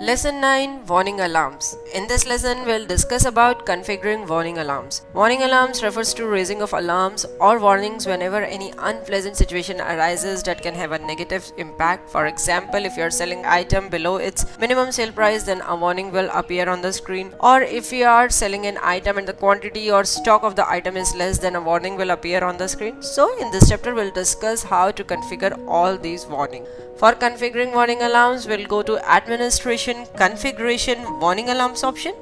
Lesson 9 Warning Alarms. In this lesson, we'll discuss about configuring warning alarms. Warning alarms refers to raising of alarms or warnings whenever any unpleasant situation arises that can have a negative impact. For example, if you are selling item below its minimum sale price, then a warning will appear on the screen. Or if you are selling an item and the quantity or stock of the item is less, then a warning will appear on the screen. So in this chapter, we'll discuss how to configure all these warnings. For configuring warning alarms, we'll go to Administration, Configuration, Warning Alarms option.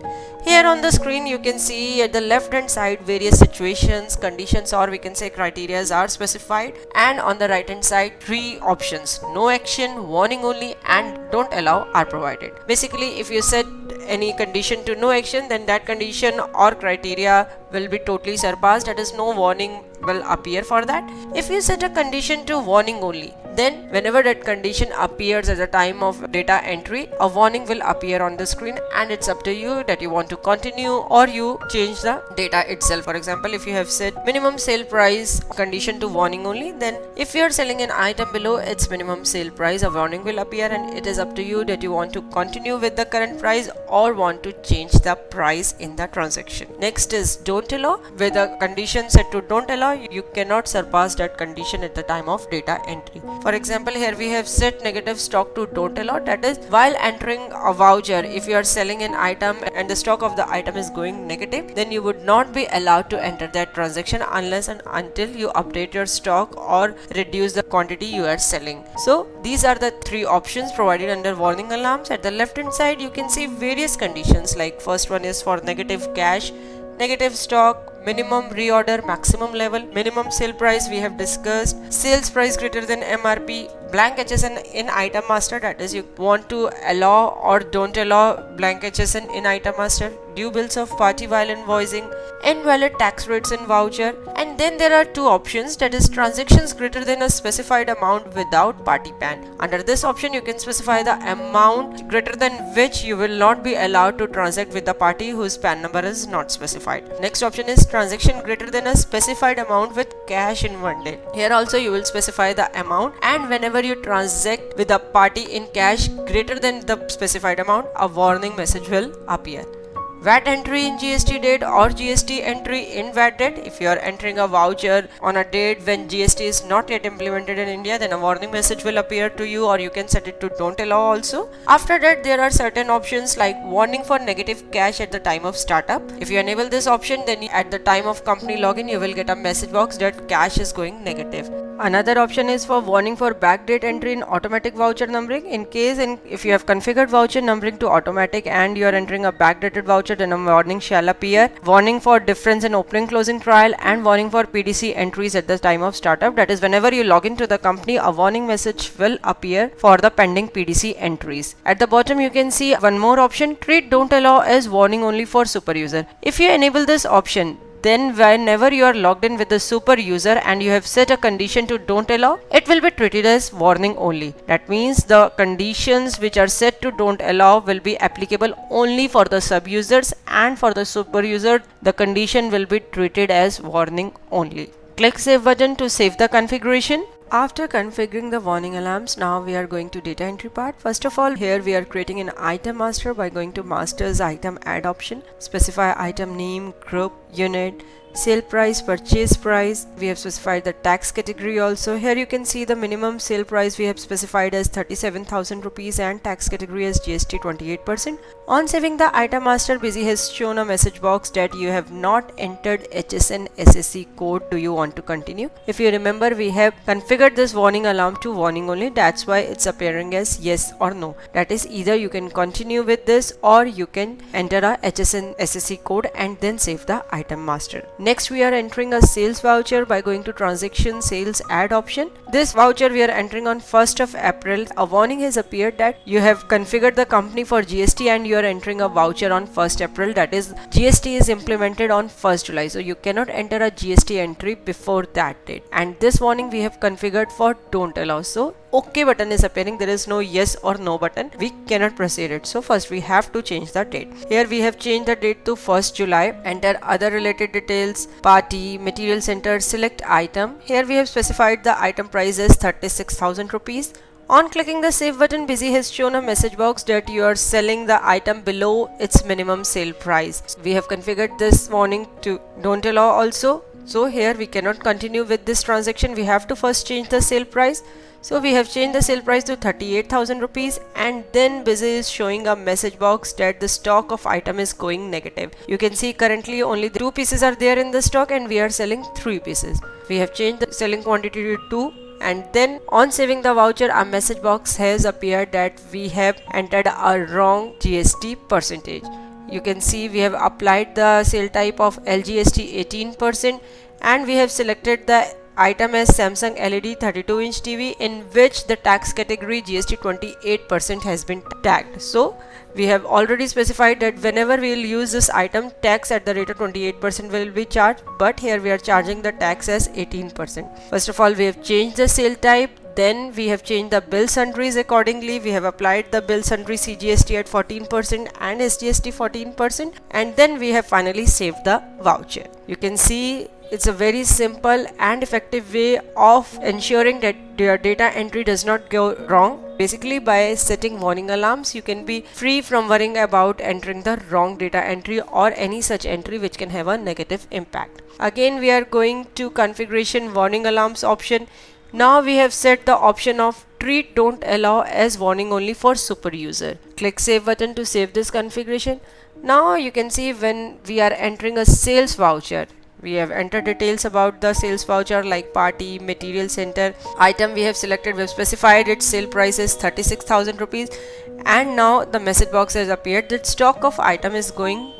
Here on the screen, you can see at the left hand side various situations, conditions, or we can say criterias are specified, and on the right hand side, three options: no action, warning only, and don't allow are provided. Basically, if you set any condition to no action, then that condition or criteria will be totally surpassed, that is, no warning will appear for that. If you set a condition to warning only, then whenever that condition appears at the time of data entry, a warning will appear on the screen, and it's up to you that you want to continue or you change the data itself. For example, if you have set minimum sale price condition to warning only, then if you are selling an item below its minimum sale price, a warning will appear, and it is up to you that you want to continue with the current price or want to change the price in the transaction. Next is don't allow. With the condition set to don't allow, you cannot surpass that condition at the time of data entry. For example, here we have set negative stock to don't allow, that is, while entering a voucher, if you are selling an item and the stock of the item is going negative, then you would not be allowed to enter that transaction unless and until you update your stock or reduce the quantity you are selling. So these are the three options provided under warning alarms. At the left hand side, you can see various conditions, like first one is for negative cash, negative stock, minimum reorder, maximum level, minimum sale price we have discussed, sales price greater than MRP, blank HSN in item master, that is, you want to allow or don't allow blank HSN in item master, due bills of party while invoicing, invalid tax rates in voucher, and then there are two options, that is, transactions greater than a specified amount without party PAN. Under this option, you can specify the amount greater than which you will not be allowed to transact with the party whose PAN number is not specified. Next option is transaction greater than a specified amount with cash in one day. Here also you will specify the amount, and whenever you transact with a party in cash greater than the specified amount, a warning message will appear. VAT entry in GST date or GST entry in VAT date. If you are entering a voucher on a date when GST is not yet implemented in India, then a warning message will appear to you, or you can set it to don't allow also. After that, there are certain options like warning for negative cash at the time of startup. If you enable this option, then at the time of company login, you will get a message box that cash is going negative. Another option is for warning for backdate entry in automatic voucher numbering. If you have configured voucher numbering to automatic and you are entering a backdated voucher, then a warning shall appear. Warning for difference in opening closing trial, and warning for PDC entries at the time of startup. That is, whenever you log into the company, a warning message will appear for the pending PDC entries. At the bottom, you can see one more option: treat don't allow as warning only for super user. If you enable this option, then whenever you are logged in with the super user and you have set a condition to don't allow, it will be treated as warning only. That means the conditions which are set to don't allow will be applicable only for the sub users, and for the super user the condition will be treated as warning only. Click save button to save the configuration. After configuring the warning alarms, now we are going to data entry part. First of all, here we are creating an item master by going to master's item add option. Specify item name, group, unit, sale price, purchase price. We have specified the tax category also. Here you can see the minimum sale price we have specified as 37,000 rupees and tax category as GST 28%. On saving the item master, Busy has shown a message box that you have not entered HSN SSC code. Do you want to continue? If you remember, we have configured this warning alarm to warning only. That's why it's appearing as yes or no. That is, either you can continue with this or you can enter a HSN SSC code and then save the item master. Next, we are entering a sales voucher by going to transaction sales add option. This voucher we are entering on 1st of April. A warning has appeared that you have configured the company for GST and you are entering a voucher on 1st April. That is, GST is implemented on 1st July. So you cannot enter a GST entry before that date. And this warning we have configured for don't allow. So OK button is appearing. There is no yes or no button. We cannot proceed it. So first we have to change the date. Here we have changed the date to 1st July. Enter other related details, party, material center, select item. Here we have specified the item price as 36,000 rupees. On clicking the save button, Busy has shown a message box that you are selling the item below its minimum sale price. We have configured this warning to don't allow also. So here we cannot continue with this transaction. We have to first change the sale price. So we have changed the sale price to 38,000 rupees, and then Busy is showing a message box that the stock of item is going negative. You can see currently only 2 pieces are there in the stock and we are selling 3 pieces. We have changed the selling quantity to 2, and then on saving the voucher a message box has appeared that we have entered a wrong GST percentage. You can see we have applied the sale type of LGST 18% and we have selected the item as Samsung LED 32-inch TV, in which the tax category GST 28% has been tagged. So we have already specified that whenever we will use this item, tax at the rate of 28% will be charged, but here we are charging the tax as 18%. First of all, we have changed the sale type. Then we have changed the bill sundries accordingly. We have applied the bill sundry CGST at 14% and SGST 14%, and then we have finally saved the voucher. You can see it's a very simple and effective way of ensuring that your data entry does not go wrong. Basically, by setting warning alarms, you can be free from worrying about entering the wrong data entry or any such entry which can have a negative impact. Again, we are going to configuration warning alarms option. Now we have set the option of treat don't allow as warning only for super user. Click save button to save this configuration. Now you can see when we are entering a sales voucher, we have entered details about the sales voucher like party, material center, item we have selected, we have specified its sale price is 36,000 rupees, and now the message box has appeared that stock of item is going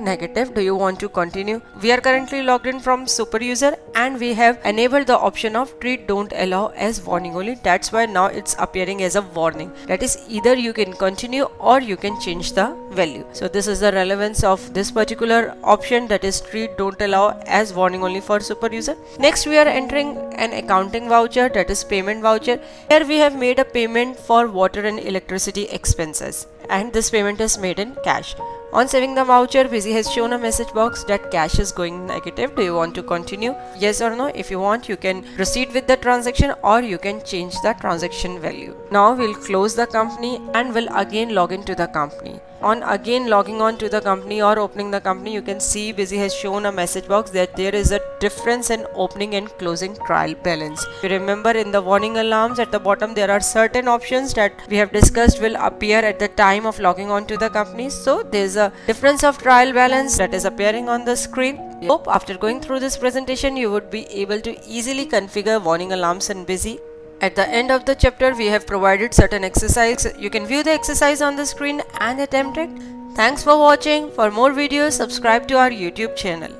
negative. Do you want to continue? We are currently logged in from super user and we have enabled the option of treat don't allow as warning only. That's why now it's appearing as a warning. That is, either you can continue or you can change the value. So this is the relevance of this particular option, that is treat don't allow as warning only for super user. Next we are entering an accounting voucher, that is payment voucher. Here we have made a payment for water and electricity expenses, and this payment is made in cash. On saving the voucher, Busy has shown a message box that cash is going negative. Do you want to continue? Yes or no? If you want, you can proceed with the transaction or you can change the transaction value. Now we'll close the company and will again log into the company. On again logging on to the company or opening the company, you can see Busy has shown a message box that there is a difference in opening and closing trial balance. If you remember, in the warning alarms at the bottom there are certain options that we have discussed will appear at the time of logging on to the company. So there's a difference of trial balance that is appearing on the screen. I hope after going through this presentation you would be able to easily configure warning alarms in Busy. At the end of the chapter, we have provided certain exercises. You can view the exercise on the screen and attempt it. Thanks for watching. For more videos, subscribe to our YouTube channel.